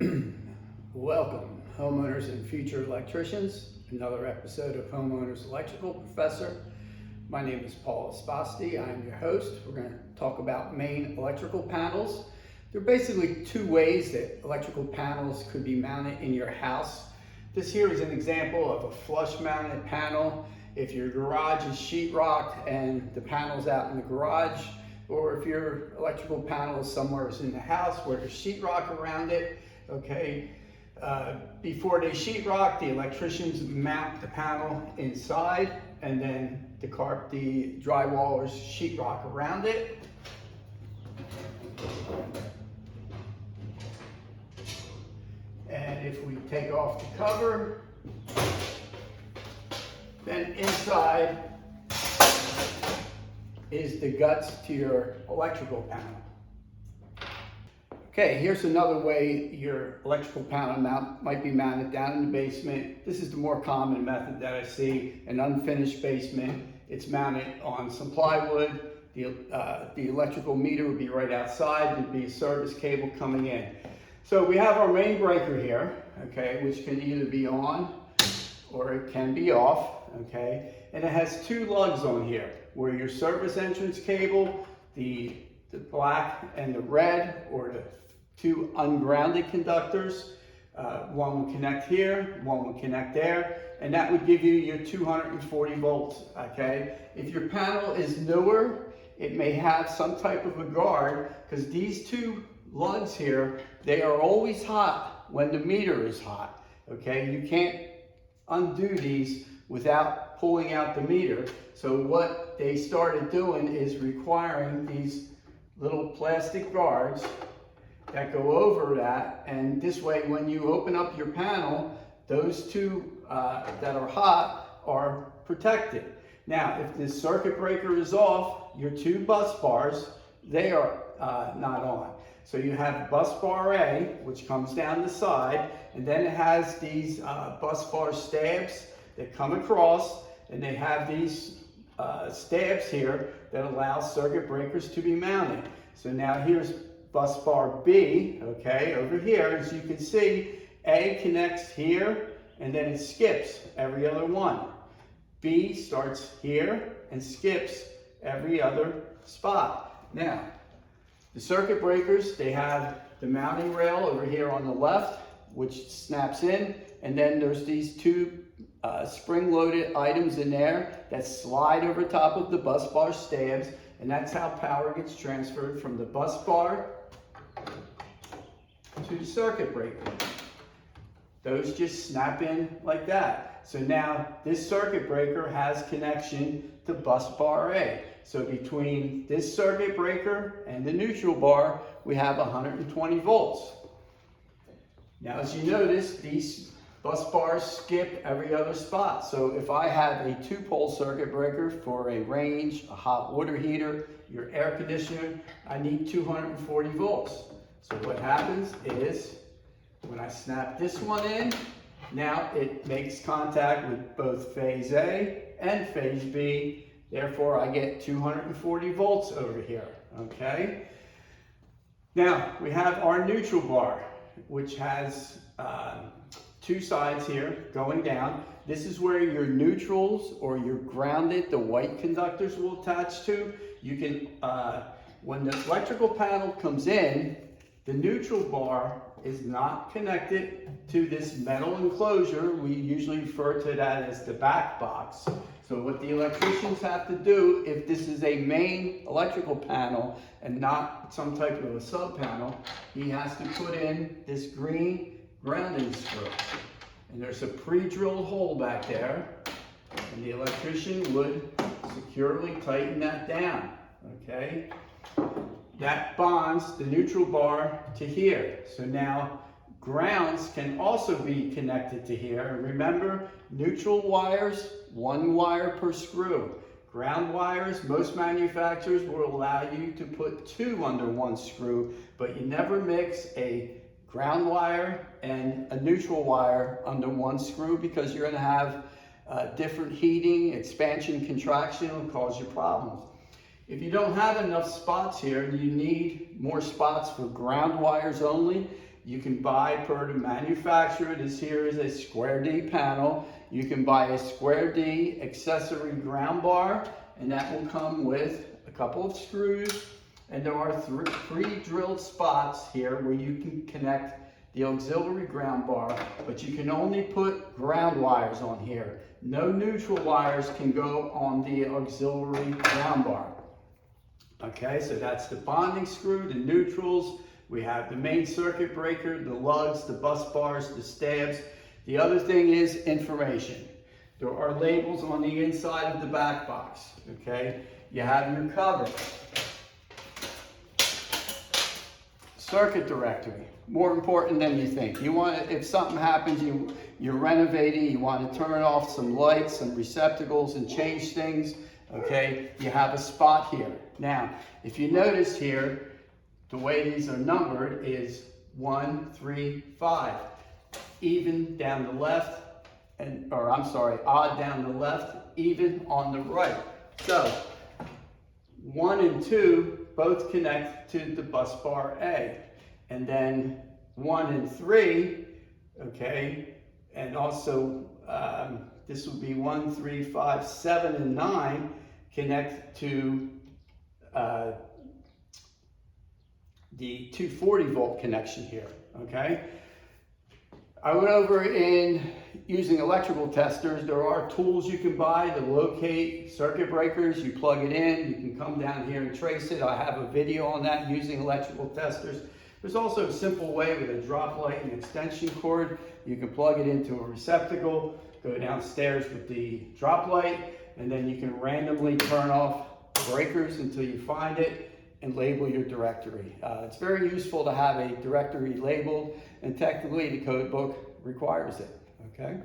Welcome, homeowners and future electricians. Another episode of Homeowners Electrical Professor. My name is Paul Esposti. I'm your host. We're going to talk about main electrical panels. There are basically two ways that electrical panels could be mounted in your house. This here is an example of a flush mounted panel. If your garage is sheetrocked and the panel's out in the garage, or if your electrical panel is somewhere in the house where there's sheetrock around it, okay, before they sheetrock, the electricians mount the panel inside, and then the drywallers sheetrock around it. And if we take off the cover, then inside is the guts to your electrical panel. Okay, here's another way your electrical panel might be mounted down in the basement. This is the more common method that I see, an unfinished basement. It's mounted on some plywood. The electrical meter would be right outside. There'd be a service cable coming in. So we have our main breaker here, okay, which can either be on or it can be off, okay? And it has two lugs on here, where your service entrance cable, the black and the red, or the two ungrounded conductors, one would connect here, one would connect there, and that would give you your 240 volts, okay? If your panel is newer, it may have some type of a guard, because these two lugs here, they are always hot when the meter is hot, okay? You can't undo these without pulling out the meter. So what they started doing is requiring these little plastic guards that go over that, and this way when you open up your panel, those two that are hot are protected. Now, if the circuit breaker is off, your two bus bars, they are not on. So you have bus bar A, which comes down the side, and then it has these bus bar stabs that come across, and they have these stabs here that allow circuit breakers to be mounted. So now here's bus bar B, okay, over here. As you can see, A connects here, and then it skips every other one. B starts here and skips every other spot. Now, the circuit breakers, they have the mounting rail over here on the left, which snaps in, and then there's these two spring-loaded items in there that slide over top of the bus bar stabs, and that's how power gets transferred from the bus bar to the circuit breaker. Those just snap in like that. So now this circuit breaker has connection to bus bar A. So between this circuit breaker and the neutral bar, we have 120 volts. Now, as you notice, these bus bars skip every other spot. So if I have a 2-pole circuit breaker for a range, a hot water heater, your air conditioner, I need 240 volts. So what happens is, when I snap this one in, now it makes contact with both phase A and phase B. Therefore, I get 240 volts over here, okay? Now, we have our neutral bar, which has two sides here going down. This is where your neutrals or your grounded, the white conductors will attach to. You can, when the electrical panel comes in, the neutral bar is not connected to this metal enclosure. We usually refer to that as the back box. So what the electricians have to do, if this is a main electrical panel and not some type of a sub panel, he has to put in this green grounding screw. And there's a pre-drilled hole back there, and the electrician would securely tighten that down, okay? That bonds the neutral bar to here. So now grounds can also be connected to here. And remember, neutral wires, one wire per screw. Ground wires, most manufacturers will allow you to put two under one screw, but you never mix a ground wire and a neutral wire under one screw, because you're going to have different heating, expansion, contraction, will cause you problems. If you don't have enough spots here, you need more spots for ground wires only. You can buy per the manufacturer. This here is a Square D panel. You can buy a Square D accessory ground bar, and that will come with a couple of screws. And there are three drilled spots here where you can connect the auxiliary ground bar, but you can only put ground wires on here. No neutral wires can go on the auxiliary ground bar. Okay, so that's the bonding screw, the neutrals. We have the main circuit breaker, the lugs, the bus bars, the stabs. The other thing is information. There are labels on the inside of the back box. Okay, you have your cover. Circuit directory, more important than you think. You want, if something happens, you're renovating, you want to turn off some lights, some receptacles, and change things. Okay, you have a spot here. Now, if you notice here, the way these are numbered is 1, 3, 5. Even down the left, odd down the left, even on the right. So, 1 and 2 both connect to the bus bar A. And then 1 and 3, okay, and also this will be 1, 3, 5, 7, and 9 connect to the 240 volt connection here, okay? I went over in using electrical testers. There are tools you can buy to locate circuit breakers. You plug it in, you can come down here and trace it. I have a video on that using electrical testers. There's also a simple way with a drop light and extension cord. You can plug it into a receptacle, go downstairs with the drop light, and then you can randomly turn off breakers until you find it and label your directory. It's very useful to have a directory labeled, and technically the code book requires it, okay?